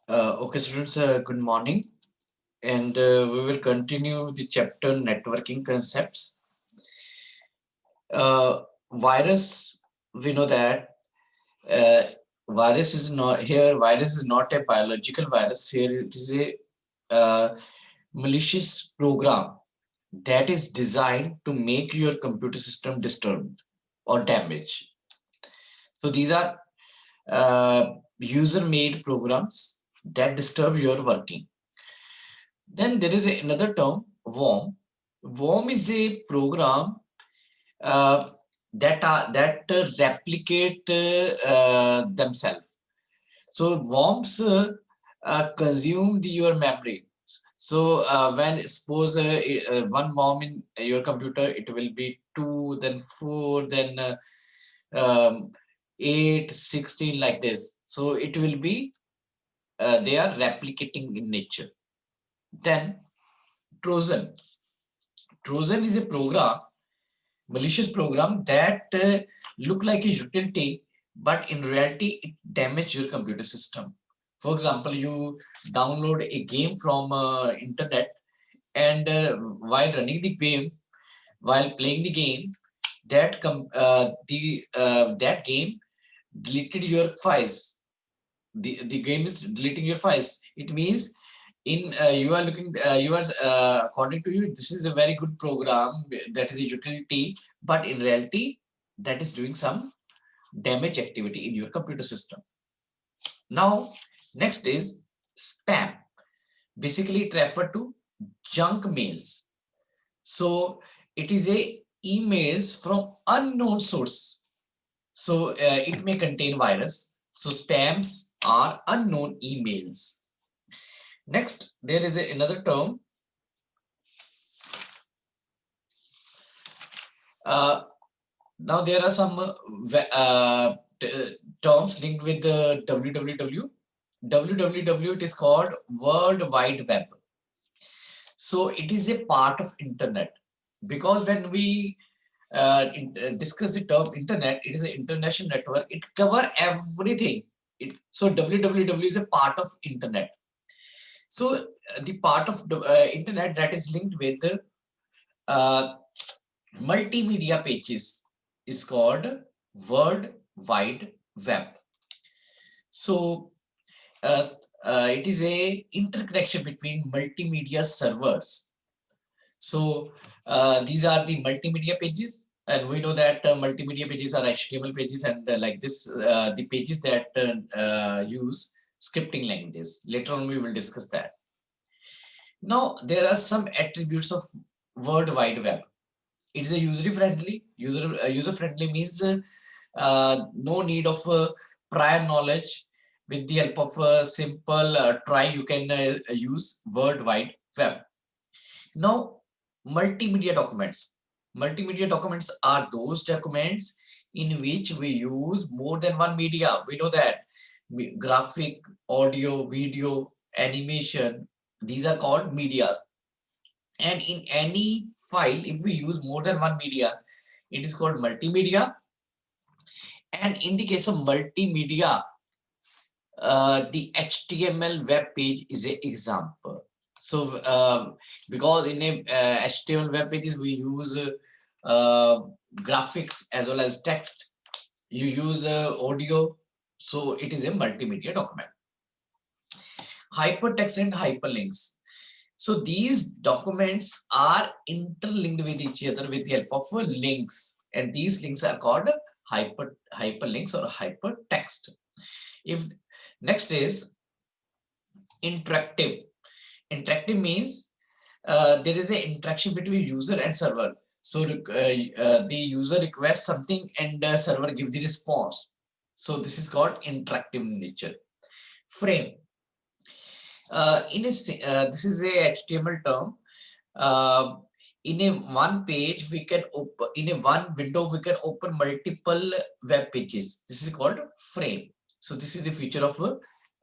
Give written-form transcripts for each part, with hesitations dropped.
Okay, students, good morning. And we will continue the chapter networking concepts. Virus, we know that uh, virus is not a biological virus. Here it is a malicious program that is designed to make your computer system disturbed or damaged. So these are user-made programs that disturb your working. Then there is another term, worm. Worm is a program uh, that replicate themselves. So worms consume your memory. So when suppose one worm in your computer, it will be 2, then 4, then um, 8, 16 like this. So it will be they are replicating in nature. Then Trojan. Trojan is a program, malicious program that look like a utility, but in reality it damages your computer system. For example, you download a game from internet, and while running the game, while playing the game, that game deleted your files. The game is deleting your files. It means in you are looking you are according to you this is a very good program, that is a utility, but in reality that is doing some damage activity in your computer system. Now next is spam. Basically it refer to junk mails. So it is a emails from unknown source. So it may contain virus. So spams are unknown emails. Next, there is another term. Uh, Now there are some terms linked with the www. www, it is called World Wide Web. So it is a part of internet, because when we discuss the term internet, it is an international network. It cover everything. So www is a part of internet. So the part of the internet that is linked with uh, multimedia pages is called World Wide Web. So uh, it is a interconnection between multimedia servers. So these are the multimedia pages, and we know that multimedia pages are HTML pages, and like this, the pages that use scripting languages. Later on, we will discuss that. Now, there are some attributes of World Wide Web. It's a user friendly means no need of prior knowledge. With the help of a simple try, you can use World Wide Web. Now, multimedia documents. Multimedia documents are those documents in which we use more than one media. We know that graphic, audio, video, animation, these are called media. And in any file, if we use more than one media, it is called multimedia. And in the case of multimedia, the HTML web page is an example. So because in a HTML web pages we use graphics as well as text, you use audio, so it is a multimedia document. Hypertext and hyperlinks. So these documents are interlinked with each other with the help of links, and these links are called hyperlinks or hypertext. If next is interactive. Interactive means there is an interaction between user and server. So the user requests something and the server gives the response. So this is called interactive in nature. Frame. This is a HTML term. Uh, in a one page, we can open in a one window we can open multiple web pages. This is called frame. So this is the feature of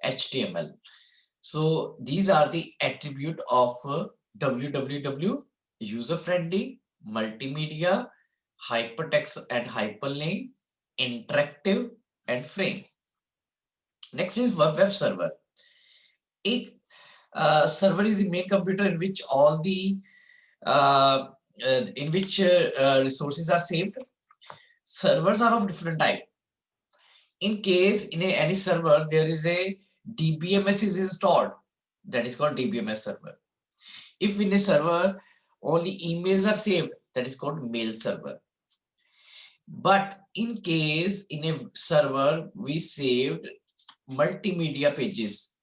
HTML. So these are the attribute of www: user friendly, multimedia, hypertext and hyperlink, interactive, and frame. Next is web server. एक server is the main computer in which all the uh, in which resources are saved. Servers are of different type. In case in any server there is a DBMS is installed, that is called DBMS server. If in a server only emails are saved, that is called mail server. But in case in a server we saved multimedia pages,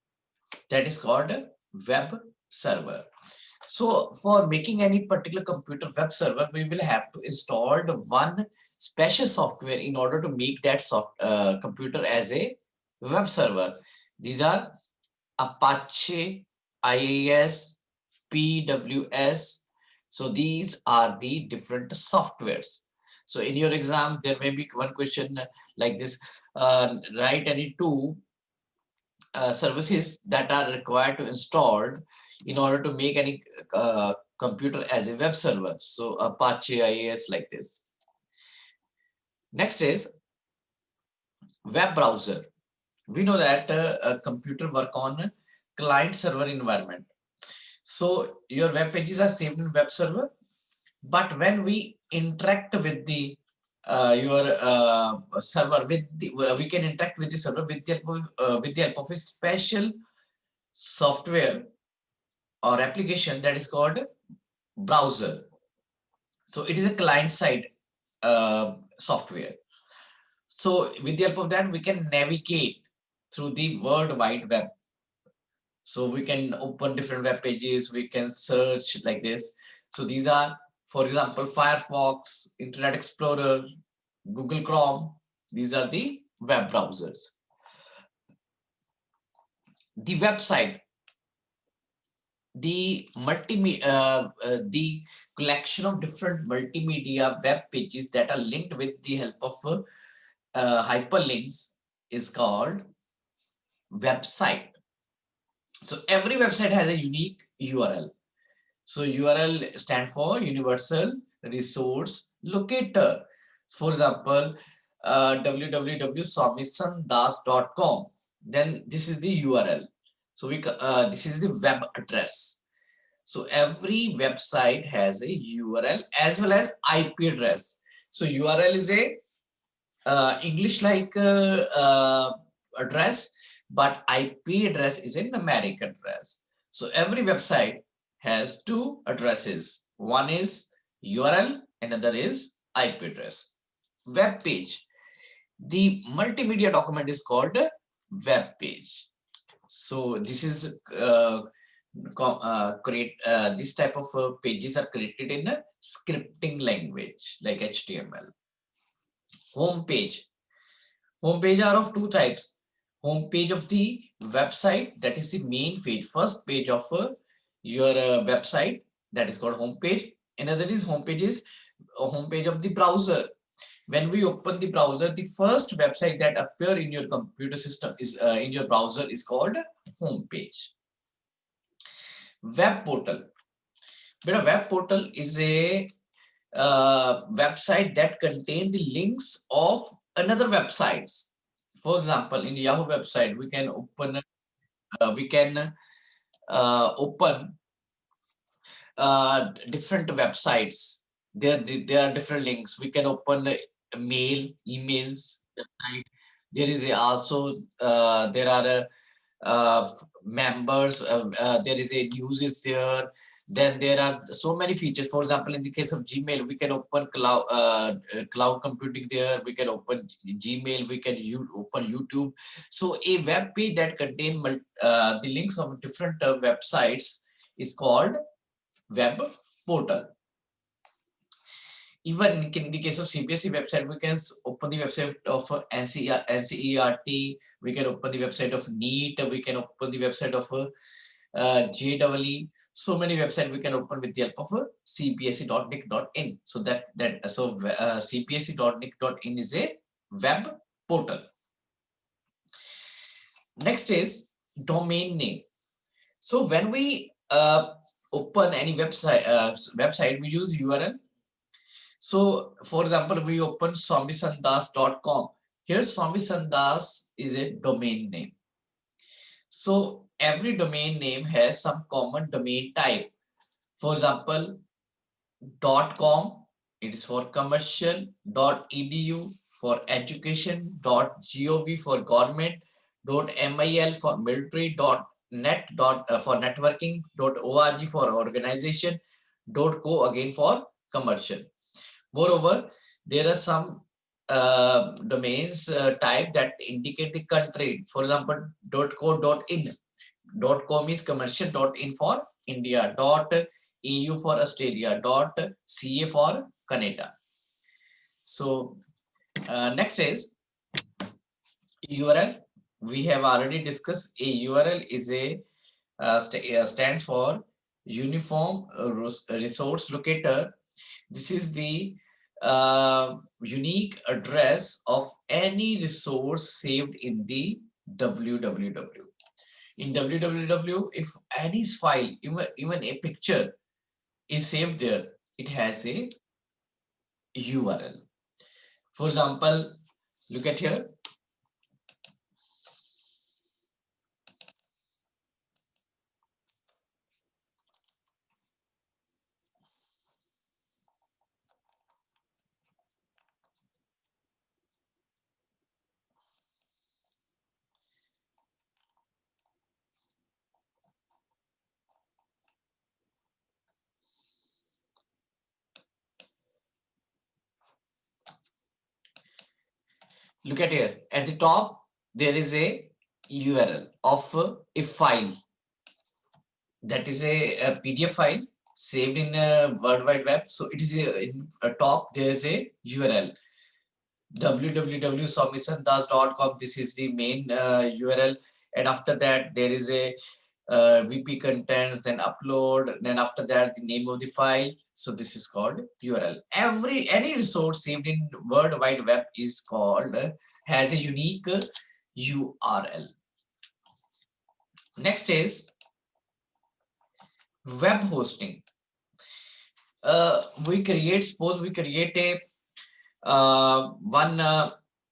that is called web server. So for making any particular computer web server, we will have to install the one special software in order to make that computer as a web server. These are Apache, IIS, PWS. So these are the different softwares. So in your exam, there may be one question like this, write any two services that are required to install in order to make any computer as a web server. So Apache, IIS like this. Next is web browser. We know that a computer work on client server environment. So your web pages are saved in web server, but when we interact with the your server with the, we can interact with the server with the help of a special software or application that is called browser. So it is a client side software. So with the help of that, we can navigate through the World Wide Web. So we can open different web pages, we can search like this. So these are, for example, Firefox, Internet Explorer, Google Chrome. These are the web browsers. The website, the the collection of different multimedia web pages that are linked with the help of hyperlinks is called website. So every website has a unique URL. So URL stand for Universal Resource Locator. For example, www.swamisanddas.com. Then this is the URL. So this is the web address. So every website has a URL as well as IP address. So URL is a English-like address, but IP address is a numeric address. So every website has two addresses. One is URL, another is IP address. Web page. The multimedia document is called a web page. So this is this type of pages are created in a scripting language like HTML. Home page. Home page are of two types. Home page of the website, that is the main page, first page of your website, that is called home page. Another is home page of the browser. When we open the browser, the first website that appear in your computer system is in your browser is called home page. Web portal. But a web portal is a website that contain the links of another websites. For example, in Yahoo website, we can open different websites. There are different links. We can open emails website. There is also there are members. There is a news is there. Then there are so many features. For example, in the case of Gmail, we can open cloud computing there. We can open Gmail. We can open YouTube. So a web page that contain the links of different websites is called web portal. Even in the case of CBSE website, we can open the website of NCERT, we can open the website of NEET, we can open the website of JEE. So many websites we can open with the help of cbse.nic.in. So cbse.nic.in is a web portal. Next is domain name. So when we open any website, we use URL. So for example, we open swamisandas.com. Here Swamisandas is a domain name. So every domain name has some common domain type. For example, .com, it is for commercial, .edu for education, .gov for government, .mil for military, .net for networking, .org for organization, .co again for commercial. Moreover, there are some domains type that indicate the country. For example, .co, .in. .com is commercial, .in for India, .eu for Australia, .ca for Canada. So next is URL. We have already discussed a URL is a stands for Uniform Resource Locator. This is the unique address of any resource saved in the www. In www, if any file, even a picture is saved there, it has a URL. For example, look at here. Look at here. At the top, there is a URL of a file. That is a PDF file saved in a World Wide Web. So it is in a top, there is a URL. www.soumyasandas.com. This is the main URL. And after that, there is a VP contents, then upload, then after that, the name of the file. So this is called URL. Any resource saved in World Wide Web is called, has a unique URL. Next is web hosting. Suppose we create a one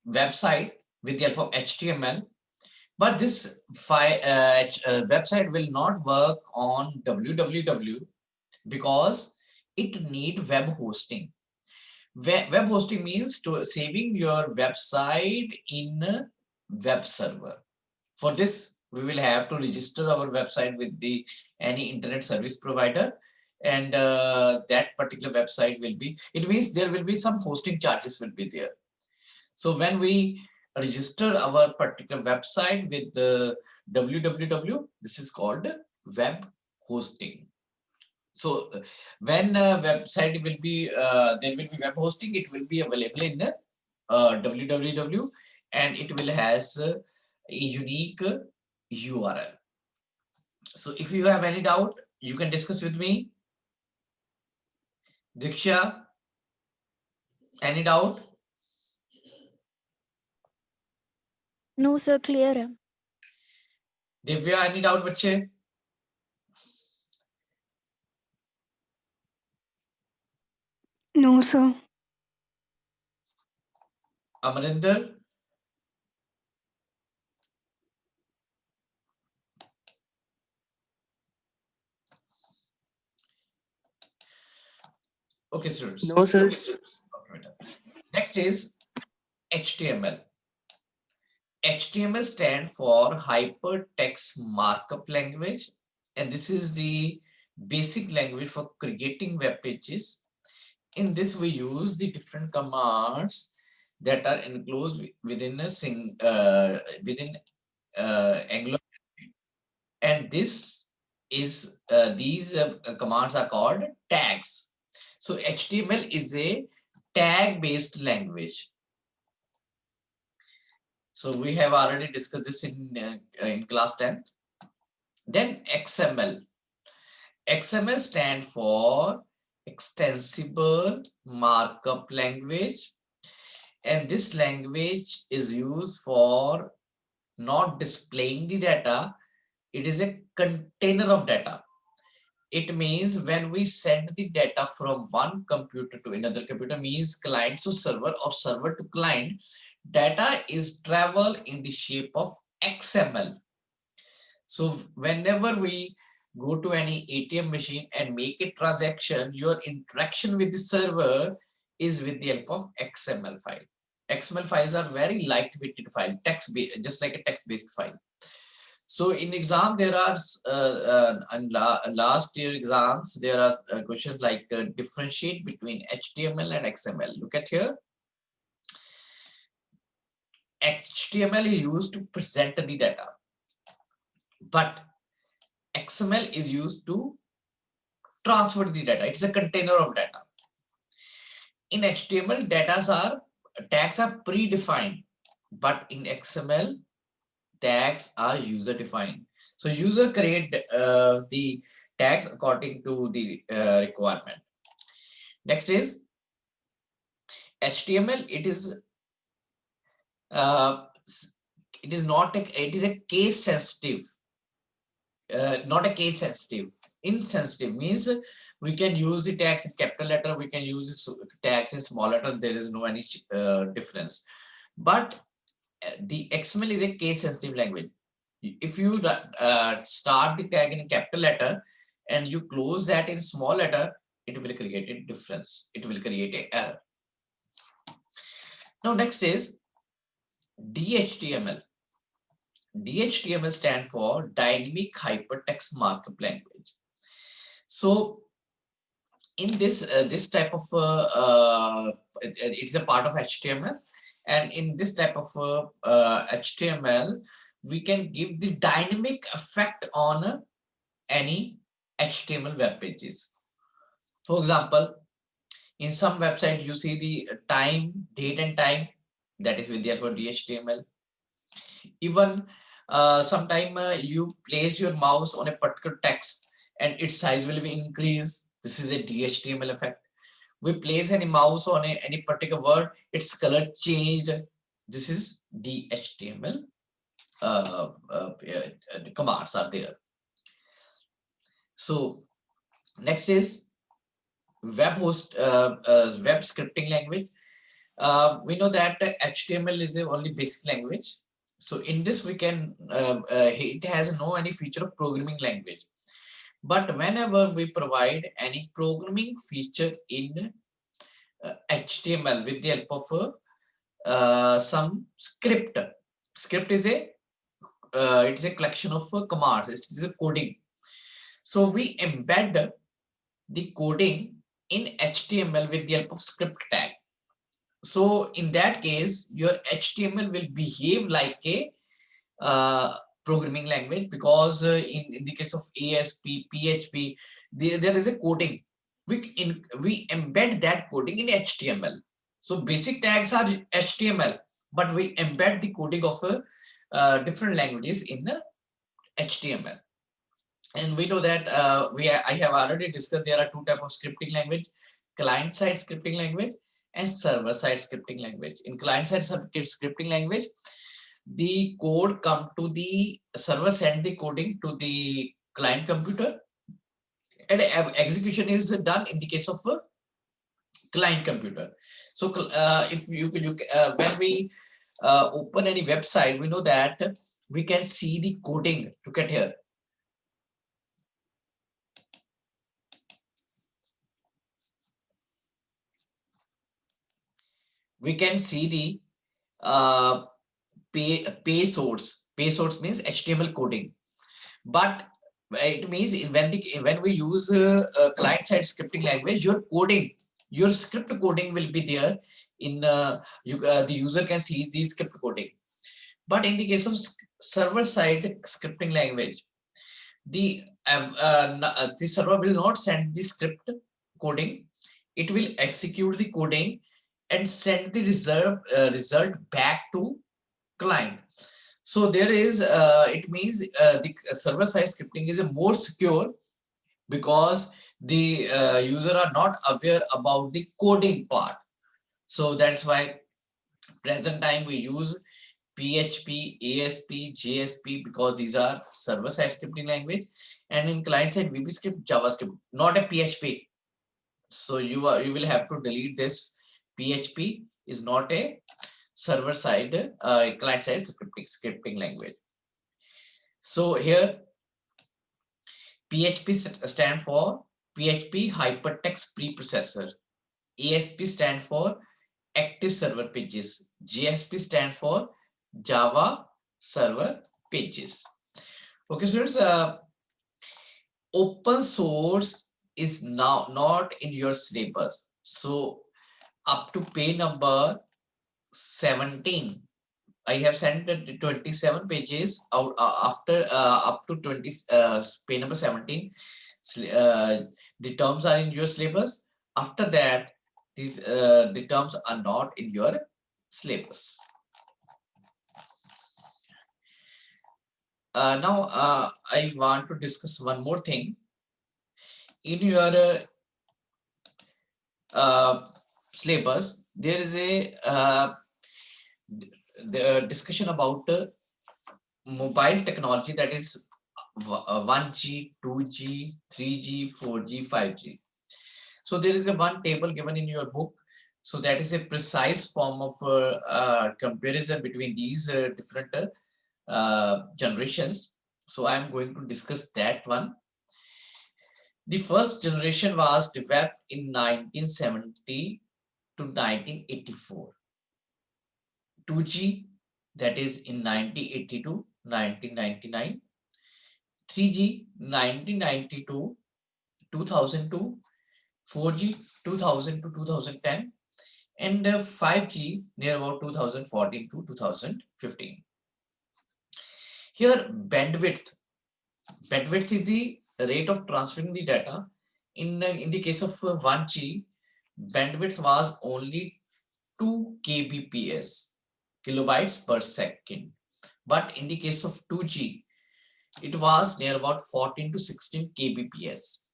website with the help of HTML, but this website will not work on www because it need web hosting. Web hosting means to saving your website in a web server. For this, we will have to register our website with the any internet service provider, and that particular website will be, it means there will be some hosting charges will be there. So when we register our particular website with the www, this is called web hosting. So when website will be, there will be web hosting, it will be available in www, and it will has a unique URL. So if you have any doubt, you can discuss with me. Diksha, any doubt? No, sir, clear है. Divya, any doubt, बच्चे? No, sir. Amarinder? Okay, students. No, sir. Okay, next is HTML. HTML stands for Hypertext Markup Language, and this is the basic language for creating web pages. In this, we use the different commands that are enclosed within Angular, and this is these commands are called tags. So HTML is a tag-based language. So we have already discussed this in class 10. Then XML. XML stand for Extensible Markup Language, and this language is used for not displaying the data. It is a container of data. It means when we send the data from one computer to another computer, means client to server or server to client, data is travel in the shape of XML. So whenever we go to any ATM machine and make a transaction, your interaction with the server is with the help of XML file. XML files are very lightweight file, just like a text-based file. So in exam, there are last year exams, there are questions like differentiate between HTML and XML. Look at here. HTML is used to present the data, but XML is used to transfer the data. It's a container of data. In HTML, tags are predefined, but in XML, tags are user defined. So user create the tags according to the requirement. Next is HTML. It is a case sensitive, not a case sensitive. Insensitive means we can use the tags in capital letter, we can use the tags in small letter. There is no any difference. But the XML is a case sensitive language. If you start the tag in capital letter and you close that in small letter, it will create a difference. It will create an error. Now next is DHTML. DHTML stand for Dynamic Hypertext Markup Language. So in this type of it's a part of HTML, and in this type of HTML, we can give the dynamic effect on any HTML web pages. For example, in some website you see the date and time, that is with the help of DHTML. Even sometime you place your mouse on a particular text and its size will be increased. This is a DHTML effect. We place any mouse on any particular word, its color changed. This is DHTML commands are there. So next is web scripting language. We know that HTML is a only basic language. So in this we can it has no any feature of programming language. But whenever we provide any programming feature in HTML with the help of some script. Script is it's a collection of commands. It is a coding. So we embed the coding in HTML with the help of script tag. So in that case, your HTML will behave like a programming language, because in the case of ASP, PHP, there is a coding. We embed that coding in HTML. So basic tags are HTML, but we embed the coding of different languages in HTML. And we know that I have already discussed there are two types of scripting language: client-side scripting language and server-side scripting language. In client-side scripting language, the code come to the server, send the coding to the client computer, and execution is done in the case of a client computer. So if when we open any website, we know that we can see the coding. Look at here. We can see the pay source. Pay source means HTML coding, but it means when we use client-side scripting language, your script coding will be there in the user can see the script coding. But in the case of server-side scripting language, the server will not send the script coding. It will execute the coding and send the result back to client. So there is it means the server-side scripting is a more secure, because the user are not aware about the coding part. So that's why present time we use PHP, ASP, JSP, because these are server-side scripting language, and in client-side VB-script, JavaScript, not a PHP. So you will have to delete this. PHP is not a server-side client-side scripting language. So here PHP stand for PHP Hypertext Preprocessor. ASP stand for Active Server Pages. JSP stand for Java Server Pages. Okay, students, open source is now not in your syllabus. So up to page number 17, I have sent the 27 pages out after up to 20 page number 17. The terms are in your syllabus. After that, the terms are not in your syllabus. Now I want to discuss one more thing. In your syllabus, there is a the discussion about mobile technology, that is 1G, 2G, 3G, 4G, 5G. So there is a one table given in your book. So that is a precise form of comparison between these different generations. So I am going to discuss that one. The first generation was developed in 1970 to 1984. 2G, that is in 1982, 1999. 3G, 1992, 2002. 4G, 2000 to 2010. And 5G, near about 2014 to 2015. Here, bandwidth is the rate of transferring the data. In the case of 1G, bandwidth was only 2 kbps, kilobytes per second. But in the case of 2G, it was near about 14 to 16 kbps.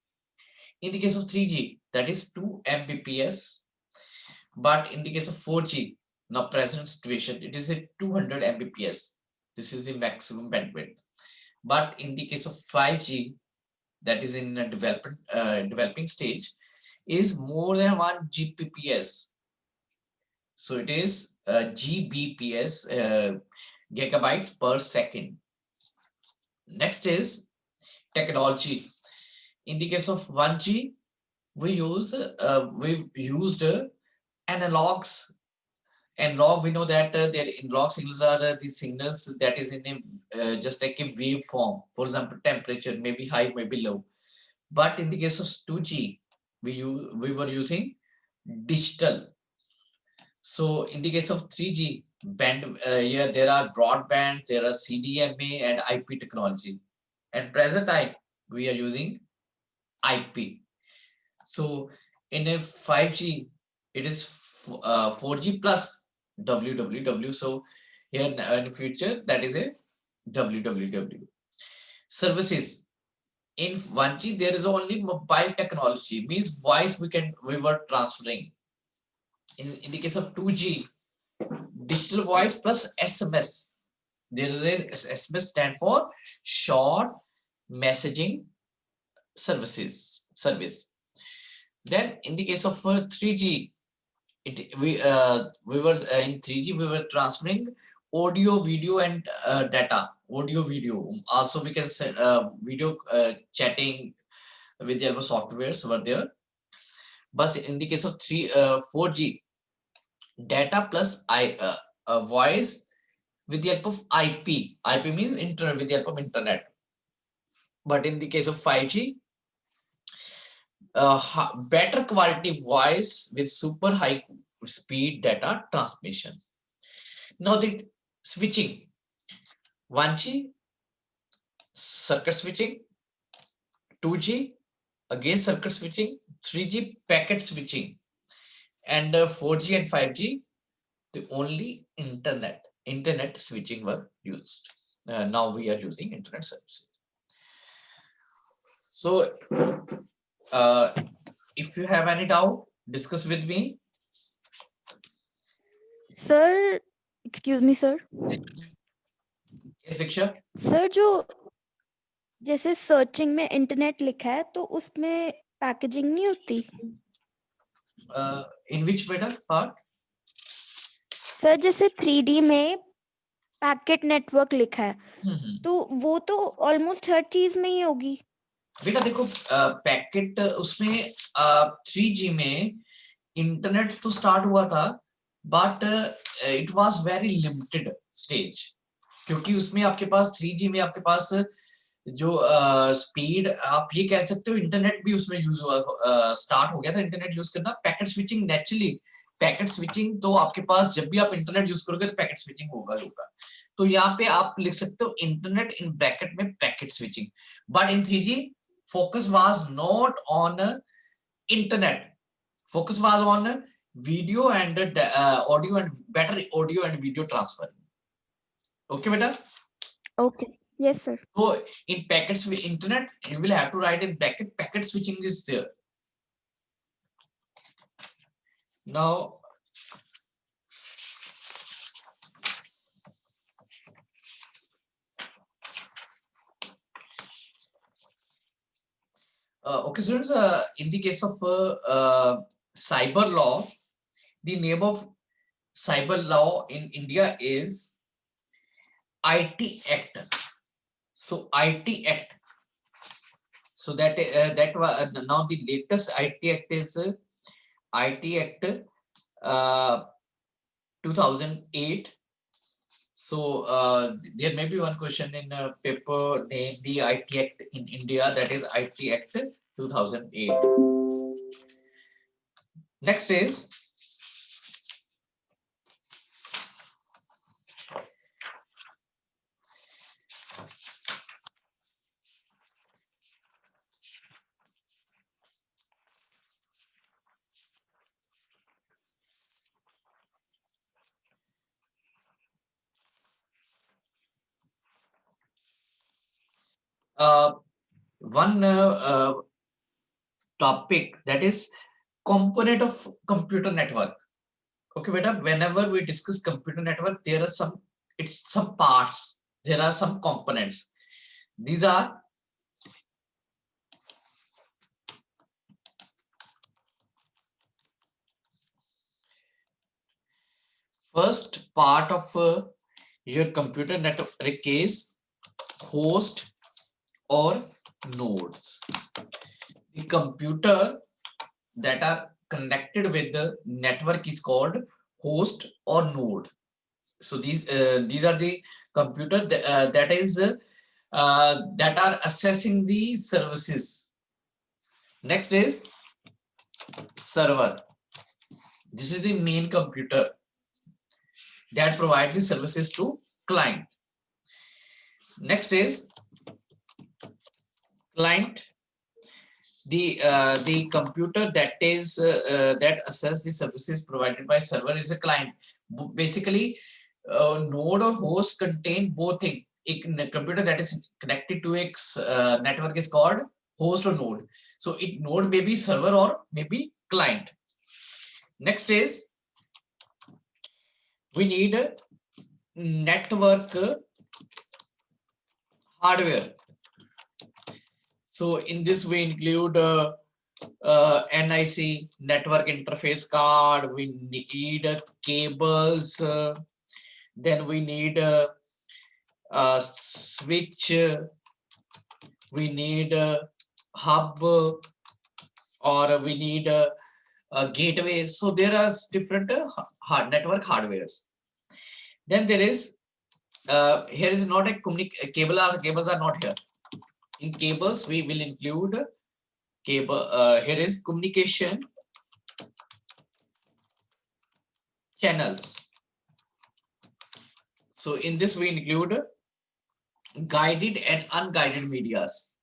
In the case of 3G, that is 2 mbps. But in the case of 4G, now present situation, it is a 200 mbps. This is the maximum bandwidth. But in the case of 5G, that is in a developing stage, is more than 1 Gbps. So it is Gbps, gigabytes per second. Next is technology. In the case of 1G, we used analogs. Analog, we know that their analog signals are the signals that is in a just like a wave form. For example, temperature may be high, may be low. But in the case of 2G, we were using digital. So in the case of 3G band, yeah, there are broadbands, there are CDMA and IP technology. And present time we are using IP. So in a 5G, it is 4G plus WWW. So here in the future, that is a WWW. Services. In 1G, there is only mobile technology, means voice we were transferring. In the case of 2G, digital voice plus SMS. There is a SMS stand for short messaging service. Then in the case of 3G, we were in 3G we were transferring audio, video, and data. Audio, video. Also, we can send video chatting with the help of softwares over there. But in the case of 4G, data plus voice with the help of IP. IP means with the help of internet. But in the case of 5G, better quality voice with super high speed data transmission. Now the switching, 1G circuit switching, 2G again circuit switching, 3G packet switching, and 4G and 5G the only internet switching were used. Now we are using internet services. So if you have any doubt, discuss with me. Sir, excuse me, sir. Yes, Diksha. Sir जो जैसे searching में internet लिखा है तो उसमें packaging नहीं होती? In which part? Sir जैसे 3D में पैकेट नेटवर्क लिखा है, हम्म। तो वो तो ऑलमोस्ट हर चीज में ही होगी। बेटा देखो, पैकेट उसमें 3G में इंटरनेट तो स्टार्ट हुआ था, but it was very limited stage, क्योंकि उसमें आपके पास 3G में आपके पास जो स्पीड, आप ये कह सकते हो इंटरनेट भी उसमें यूज हुआ, स्टार्ट हो गया था इंटरनेट यूज करना। Packet switching naturally, packet switching तो आपके पास जब भी आप इंटरनेट यूज करोगे तो पैकेट स्विचिंग होगा। तो यहाँ पे आप लिख सकते हो इंटरनेट इन ब्रैकेट में packet switching. But in 3G focus was not on internet, focus was on video and audio and better audio and video transfer. Okay beta? Okay, yes sir. So in packets with internet you will have to write in bracket packet switching is there. Now okay students, in the case of cyber law, the name of cyber law in India is IT Act. So IT Act. So that now the latest IT Act is IT Act 2008. So there may be one question in a paper, name the IT Act in India, that is IT Act 2008. Next is one topic, that is component of computer network. Okay, beta, whenever we discuss computer network, there are some parts, there are some components. These are first part of your computer network is host or nodes. The computer that are connected with the network is called host or node. So these are the computer that are accessing the services. Next is server. This is the main computer that provides the services to client. Next is client. The computer that that access the services provided by server is a client. Basically, node or host contain both things. A computer that is connected to a network is called host or node. So it node may be server or maybe client. Next is we need a network hardware. So in this we include NIC, network interface card. We need cables. Then we need a switch. We need a hub, or we need a gateway. So there are different network hardwares. Then there is here is not a cable. Cables are not here. In cables we will include cable. Here is communication channels. So in this we include guided and unguided medias.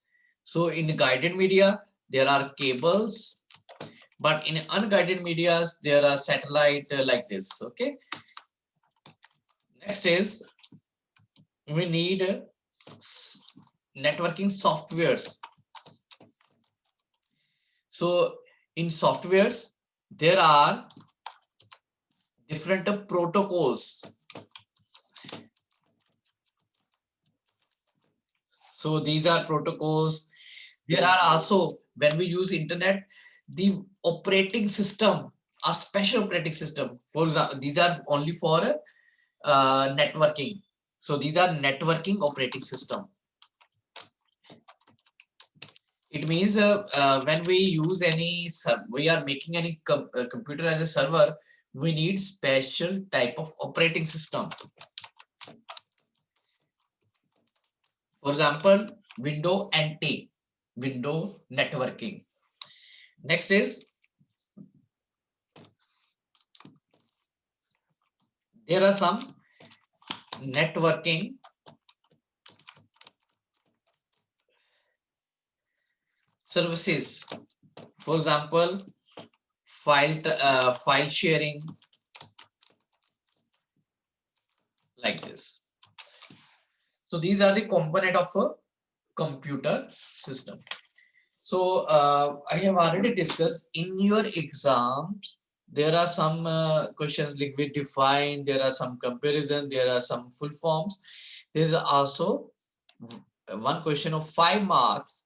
So in guided media there are cables, but in unguided medias there are satellite like this. Okay. Next is we need networking softwares. So in softwares there are different protocols. So these are protocols. There are also, when we use internet, the operating system, a special operating system. For example, these are only for networking. So these are networking operating system. It means when we use we are making any computer as a server, we need special type of operating system. For example, window NT, window networking. Next is there are some networking services. For example, file sharing, like this. So these are the component of a computer system. So I have already discussed in your exams, there are some questions like we define, there are some comparison, there are some full forms. There's also one question of 5 marks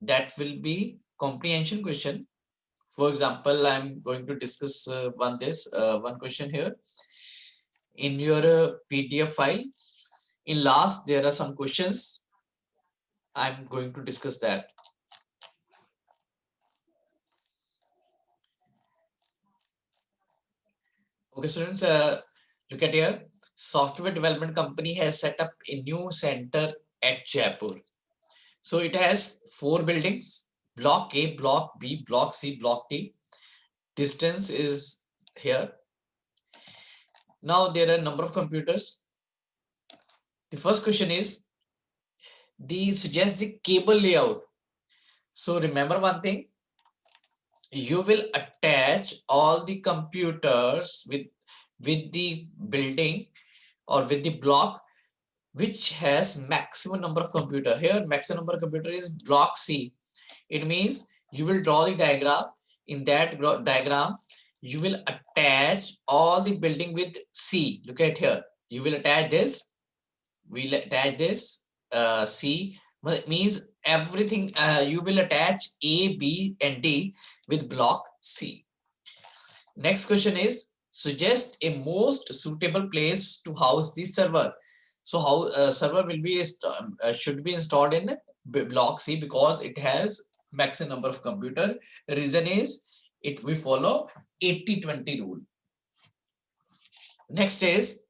that will be comprehension question. For example, I'm going to discuss one question here. In your PDF file, in last, there are some questions. I'm going to discuss that. Okay, students, look at here. Software development company has set up a new center at Jaipur. So it has 4 buildings, block A, block B, block C, block D. Distance is here. Now there are a number of computers. The first question is, suggest the cable layout. So remember one thing, you will attach all the computers with the building or with the block which has maximum number of computer. Here maximum number of computer is block C. It means you will draw the diagram. In that diagram you will attach all the building with C. Look at here, you will attach this, we'll attach this C. Well, it means everything you will attach A, B and D with block C. Next question is, suggest a most suitable place to house the server. So how server will be should be installed in block C because it has maximum number of computer. The reason is we follow 80-20 rule. Next is,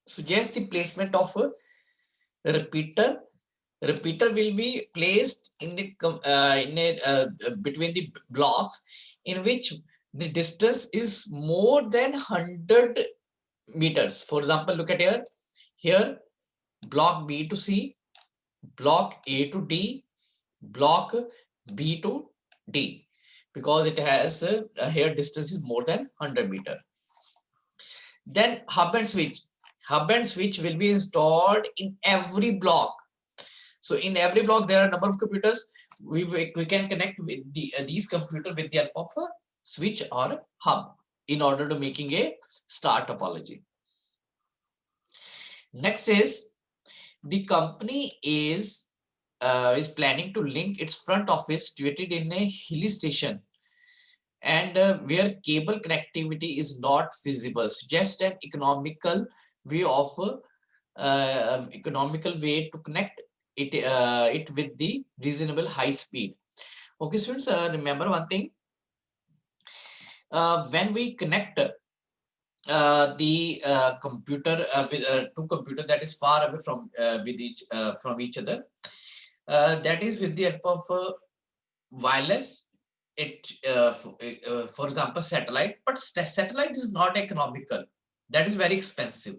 suggest the placement of a repeater. Repeater will be placed in the between the blocks in which the distance is more than 100 meters. For example, look at here. Here, block B to C, block A to D, block B to D, because it has here distance is more than 100 meter. Then hub and switch. Hub and switch will be installed in every block. So in every block there are a number of computers. We can connect with these computers with the help of a switch or hub in order to making a star topology. Next is, the company is planning to link its front office situated in a hilly station and where cable connectivity is not feasible. Suggest an economical way to connect it with the reasonable high speed. Okay, students, remember one thing. When we connect the computer with two computers that is far away from each other, that is with the help of wireless. For example, satellite, but satellite is not economical. That is very expensive.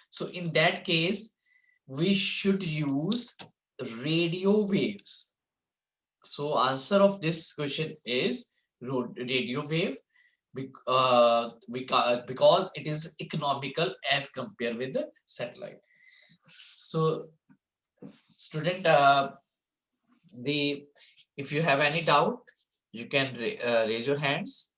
So in that case, we should use radio waves. So answer of this question is radio wave, because it is economical as compared with the satellite. So student, if you have any doubt, you can raise your hands.